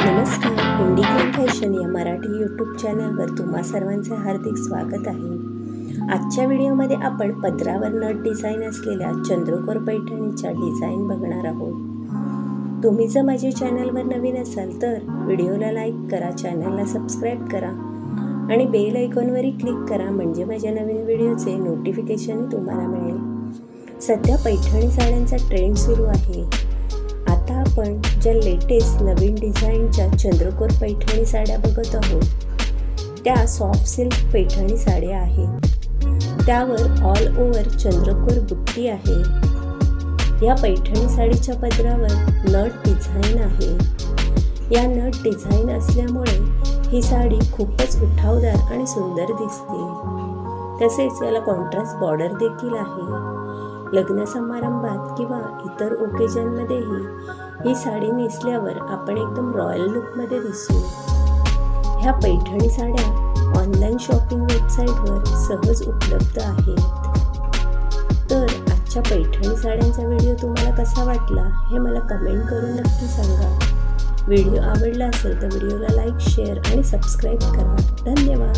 नमस्कार, Indian fashion या Marathi YouTube चॅनलवर तुम्हा सर्वांचे हार्दिक स्वागत आहे। आजच्या व्हिडिओमध्ये आपण पदरावर नट डिझाईन असलेल्या चंद्रकोर पैठणीच्या डिझाईन बघणार आहोत। तुम्ही जर माझ्या चॅनलवर नवीन असाल तर व्हिडिओला लाईक करा, चॅनलला सबस्क्राईब करा आणि बेल आयकॉनवरही क्लिक करा, म्हणजे माझ्या नवीन व्हिडिओचे नोटिफिकेशन तुम्हाला मिळेल। सध्या पैठणी साड्यांचा ट्रेंड सुरू आहे। आता आपण ज्या लेटेस्ट नवीन डिझाईनच्या चंद्रकोर पैठणी साड्या बघत आहोत त्या सॉफ्ट सिल्क पैठणी साड्या आहेत। त्यावर ऑल ओव्हर चंद्रकोर बुट्टी आहे। या पैठणी साडीच्या पदरावर नट डिझाईन आहे। या नट डिझाईन असल्यामुळे ही साडी खूपच उठावदार आणि सुंदर दिसते। तसेच याला कॉन्ट्रास्ट बॉर्डर देखील आहे। लग्न समारंभात किंवा इतर ओकेजनमध्येही ही साडी नेसल्यावर आपण एकदम रॉयल लुकमध्ये दिसू। ह्या पैठणी साड्या ऑनलाईन शॉपिंग वेबसाईटवर सहज उपलब्ध आहेत। तर आजच्या पैठणी साड्यांचा व्हिडिओ तुम्हाला कसा वाटला हे मला कमेंट करून नक्की सांगा। व्हिडिओ आवडला असेल तर व्हिडिओला लाईक, शेअर आणि सबस्क्राईब करा। धन्यवाद।